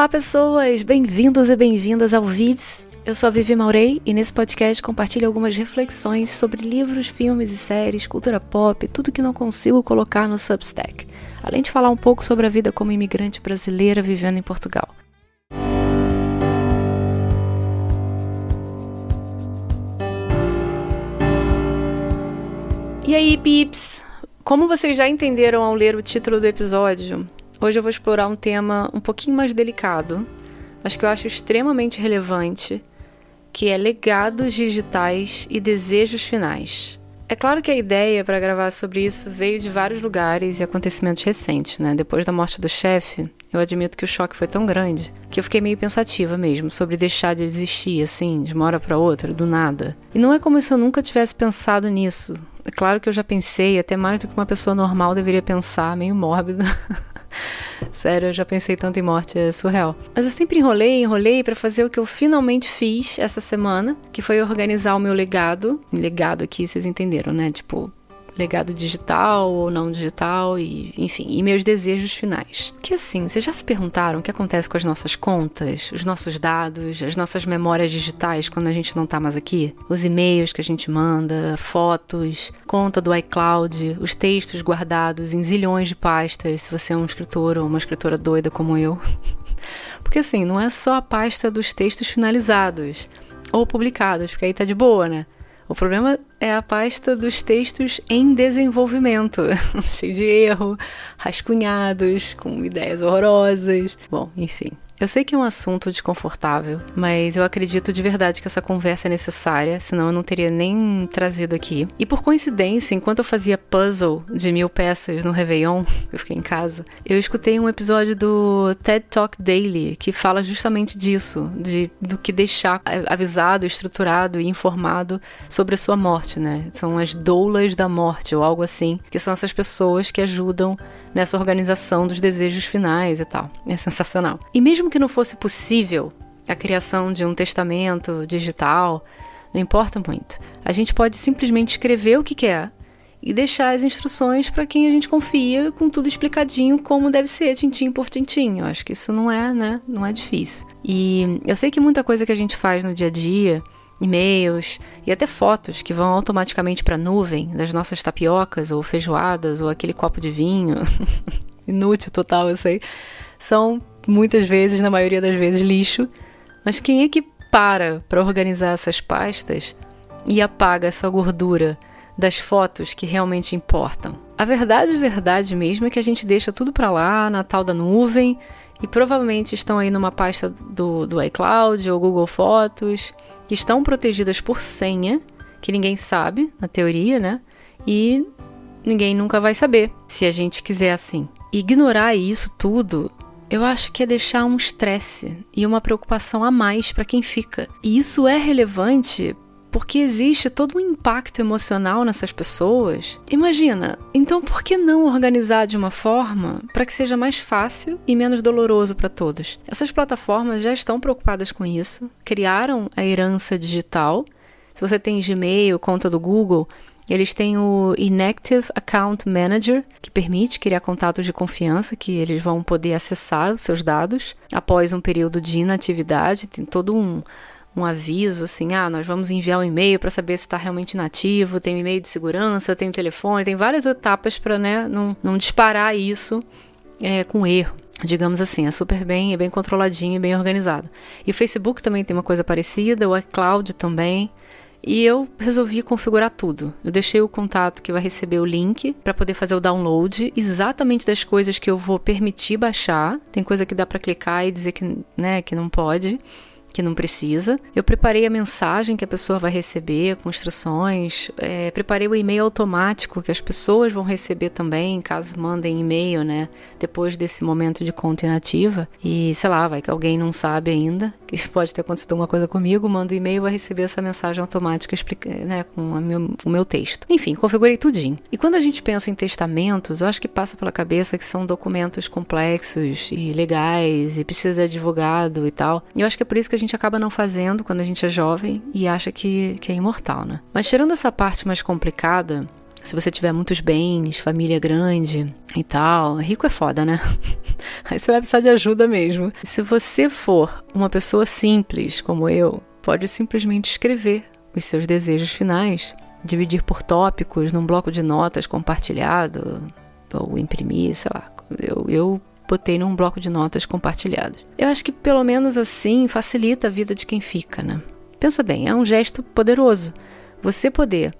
Olá pessoas, bem-vindos e bem-vindas ao Vives. Eu sou a Vivi Maurei e nesse podcast compartilho algumas reflexões sobre livros, filmes e séries, cultura pop, tudo que não consigo colocar no Substack. Além de falar um pouco sobre a vida como imigrante brasileira vivendo em Portugal. E aí, pips? Como vocês já entenderam ao ler o título do episódio, hoje eu vou explorar um tema um pouquinho mais delicado, mas que eu acho extremamente relevante, que é legados digitais e desejos finais. É claro que a ideia para gravar sobre isso veio de vários lugares e acontecimentos recentes, né? Depois da morte do chefe, eu admito que o choque foi tão grande que eu fiquei meio pensativa mesmo sobre deixar de existir, assim, de uma hora para outra, do nada. E não é como se eu nunca tivesse pensado nisso. É claro que eu já pensei, até mais do que uma pessoa normal deveria pensar, meio mórbido. Sério, eu já pensei tanto em morte, é surreal. Mas eu sempre enrolei pra fazer o que eu finalmente fiz essa semana, que foi organizar o meu legado. Legado aqui, vocês entenderam, né? Tipo, legado digital ou não digital, e enfim, e meus desejos finais. Que assim, vocês já se perguntaram o que acontece com as nossas contas, os nossos dados, as nossas memórias digitais quando a gente não tá mais aqui? Os e-mails que a gente manda, fotos, conta do iCloud, os textos guardados em zilhões de pastas, se você é um escritor ou uma escritora doida como eu. Porque assim, não é só a pasta dos textos finalizados ou publicados, porque aí tá de boa, né? O problema é a pasta dos textos em desenvolvimento, cheio de erro, rascunhados, com ideias horrorosas. Bom, enfim. Eu sei que é um assunto desconfortável, mas eu acredito de verdade que essa conversa é necessária, senão eu não teria nem trazido aqui. E por coincidência, enquanto eu fazia puzzle de 1000 peças no Réveillon, eu fiquei em casa, eu escutei um episódio do TED Talk Daily, que fala justamente disso, do que deixar avisado, estruturado e informado sobre a sua morte, né? São as doulas da morte, ou algo assim, que são essas pessoas que ajudam nessa organização dos desejos finais e tal. É sensacional. E mesmo que não fosse possível a criação de um testamento digital, não importa muito. A gente pode simplesmente escrever o que quer e deixar as instruções para quem a gente confia, com tudo explicadinho como deve ser, tintim por tintim. Eu acho que isso não é, né? Não é difícil. E eu sei que muita coisa que a gente faz no dia a dia, e-mails e até fotos que vão automaticamente para a nuvem das nossas tapiocas ou feijoadas ou aquele copo de vinho, inútil total, eu sei, são muitas vezes, na maioria das vezes, lixo. Mas quem é que para organizar essas pastas e apaga essa gordura das fotos que realmente importam? A verdade mesmo é que a gente deixa tudo para lá, na tal da nuvem, e provavelmente estão aí numa pasta do iCloud ou Google Fotos, que estão protegidas por senha, que ninguém sabe, na teoria, né? E ninguém nunca vai saber, se a gente quiser assim. Ignorar isso tudo, eu acho que é deixar um estresse e uma preocupação a mais para quem fica. E isso é relevante porque existe todo um impacto emocional nessas pessoas. Imagina, então por que não organizar de uma forma para que seja mais fácil e menos doloroso para todos? Essas plataformas já estão preocupadas com isso, criaram a herança digital. Se você tem Gmail, conta do Google, eles têm o Inactive Account Manager, que permite criar contatos de confiança, que eles vão poder acessar os seus dados após um período de inatividade. Tem todo um aviso, assim, nós vamos enviar um e-mail para saber se está realmente inativo, tem um e-mail de segurança, tem um telefone, tem várias etapas para, né, não disparar isso com erro. Digamos assim, é super bem, é bem controladinho e bem organizado. E o Facebook também tem uma coisa parecida, o iCloud também. E eu resolvi configurar tudo. Eu deixei o contato que vai receber o link para poder fazer o download exatamente das coisas que eu vou permitir baixar. Tem coisa que dá para clicar e dizer que, né, que não pode, que não precisa. Eu preparei a mensagem que a pessoa vai receber com instruções, preparei o e-mail automático que as pessoas vão receber também, caso mandem e-mail, né, depois desse momento de conta inativa. E, sei lá, vai que alguém não sabe ainda, que pode ter acontecido uma coisa comigo, manda o e-mail e vai receber essa mensagem automática, né, com o meu texto. Enfim, configurei tudinho. E quando a gente pensa em testamentos, eu acho que passa pela cabeça que são documentos complexos e legais e precisa de advogado e tal. E eu acho que é por isso que a gente acaba não fazendo quando a gente é jovem e acha que é imortal, né? Mas tirando essa parte mais complicada, se você tiver muitos bens, família grande e tal, rico é foda, né? Aí você vai precisar de ajuda mesmo. Se você for uma pessoa simples, como eu, pode simplesmente escrever os seus desejos finais, dividir por tópicos num bloco de notas compartilhado, ou imprimir, sei lá. Eu botei num bloco de notas compartilhadas. Eu acho que pelo menos assim facilita a vida de quem fica, né? Pensa bem, é um gesto poderoso. Você poder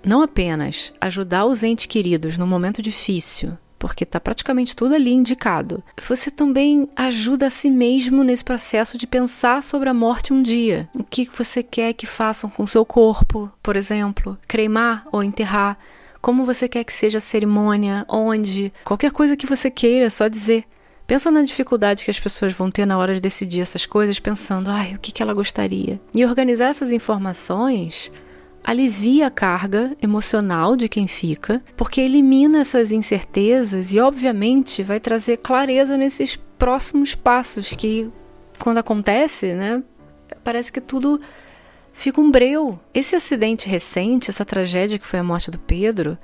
não apenas ajudar os entes queridos num momento difícil, porque está praticamente tudo ali indicado, você também ajuda a si mesmo nesse processo de pensar sobre a morte um dia. O que você quer que façam com o seu corpo, por exemplo, cremar ou enterrar, como você quer que seja a cerimônia, onde, qualquer coisa que você queira, é só dizer. Pensa na dificuldade que as pessoas vão ter na hora de decidir essas coisas, pensando, o que ela gostaria. E organizar essas informações alivia a carga emocional de quem fica, porque elimina essas incertezas e, obviamente, vai trazer clareza nesses próximos passos que, quando acontece, né, parece que tudo fica um breu. Esse acidente recente, essa tragédia que foi a morte do Pedro,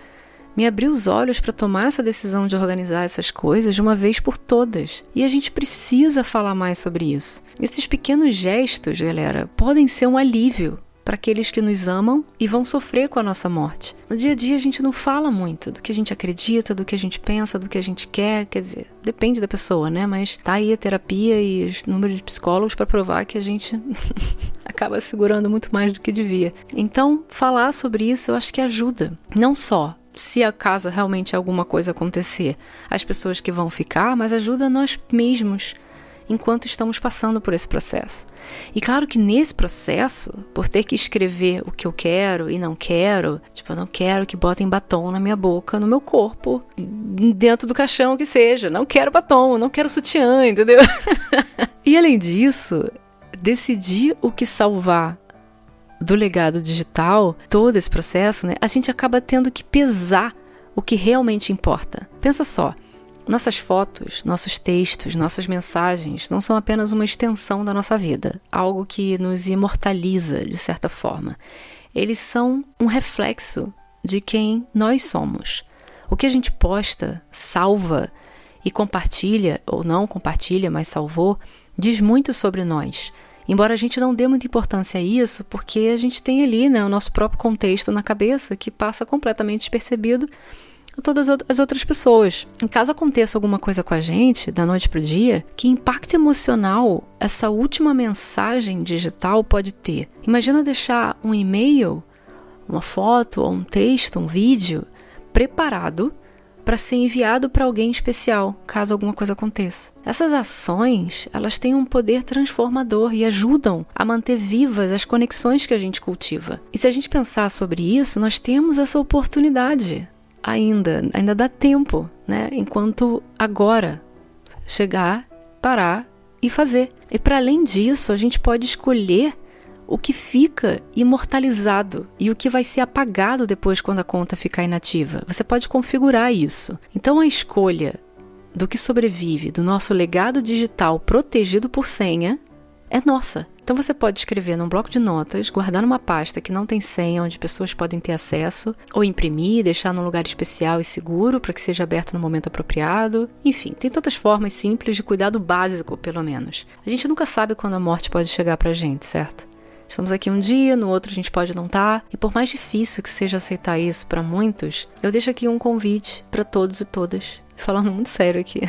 me abriu os olhos para tomar essa decisão de organizar essas coisas de uma vez por todas. E a gente precisa falar mais sobre isso. Esses pequenos gestos, galera, podem ser um alívio para aqueles que nos amam e vão sofrer com a nossa morte. No dia a dia a gente não fala muito do que a gente acredita, do que a gente pensa, do que a gente quer, quer dizer, depende da pessoa, né? Mas tá aí a terapia e os números de psicólogos para provar que a gente acaba segurando muito mais do que devia. Então, falar sobre isso eu acho que ajuda. Não só se acaso realmente alguma coisa acontecer, as pessoas que vão ficar, mas ajuda nós mesmos enquanto estamos passando por esse processo. E claro que nesse processo, por ter que escrever o que eu quero e não quero, tipo, eu não quero que botem batom na minha boca, no meu corpo, dentro do caixão que seja, não quero batom, não quero sutiã, entendeu? E além disso, decidir o que salvar do legado digital, todo esse processo, né, a gente acaba tendo que pesar o que realmente importa. Pensa só, nossas fotos, nossos textos, nossas mensagens não são apenas uma extensão da nossa vida, algo que nos imortaliza de certa forma. Eles são um reflexo de quem nós somos. O que a gente posta, salva e compartilha, ou não compartilha, mas salvou, diz muito sobre nós. Embora a gente não dê muita importância a isso, porque a gente tem ali, né, o nosso próprio contexto na cabeça que passa completamente despercebido a todas as outras pessoas. Em caso aconteça alguma coisa com a gente, da noite para o dia, que impacto emocional essa última mensagem digital pode ter? Imagina deixar um e-mail, uma foto, ou um texto, um vídeo, preparado para ser enviado para alguém especial, caso alguma coisa aconteça. Essas ações, elas têm um poder transformador e ajudam a manter vivas as conexões que a gente cultiva. E se a gente pensar sobre isso, nós temos essa oportunidade. Ainda dá tempo, né? Enquanto agora chegar, parar e fazer. E para além disso, a gente pode escolher o que fica imortalizado e o que vai ser apagado depois quando a conta ficar inativa. Você pode configurar isso. Então a escolha do que sobrevive do nosso legado digital protegido por senha é nossa. Então você pode escrever num bloco de notas, guardar numa pasta que não tem senha, onde pessoas podem ter acesso, ou imprimir, deixar num lugar especial e seguro para que seja aberto no momento apropriado. Enfim, tem tantas formas simples de cuidado básico, pelo menos. A gente nunca sabe quando a morte pode chegar pra gente, certo? Estamos aqui um dia, no outro a gente pode não estar. E por mais difícil que seja aceitar isso para muitos, eu deixo aqui um convite para todos e todas. Falando muito sério aqui.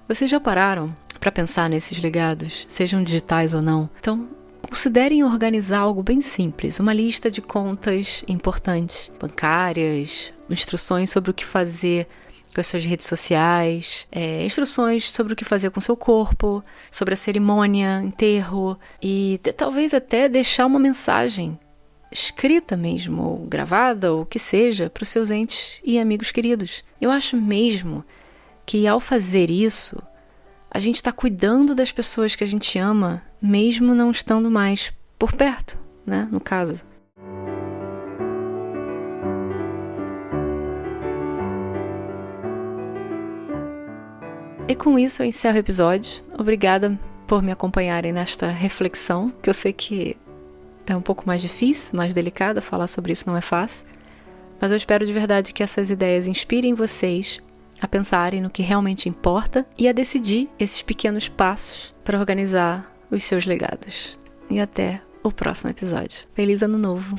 Vocês já pararam para pensar nesses legados, sejam digitais ou não? Então, considerem organizar algo bem simples, uma lista de contas importantes, bancárias, instruções sobre o que fazer com as suas redes sociais, instruções sobre o que fazer com o seu corpo, sobre a cerimônia, enterro, e talvez até deixar uma mensagem escrita mesmo, ou gravada, ou o que seja, para os seus entes e amigos queridos. Eu acho mesmo que ao fazer isso, a gente está cuidando das pessoas que a gente ama, mesmo não estando mais por perto, né? No caso. E com isso eu encerro o episódio. Obrigada por me acompanharem nesta reflexão, que eu sei que é um pouco mais difícil, mais delicada, falar sobre isso não é fácil. Mas eu espero de verdade que essas ideias inspirem vocês a pensarem no que realmente importa e a decidir esses pequenos passos para organizar os seus legados. E até o próximo episódio. Feliz Ano Novo!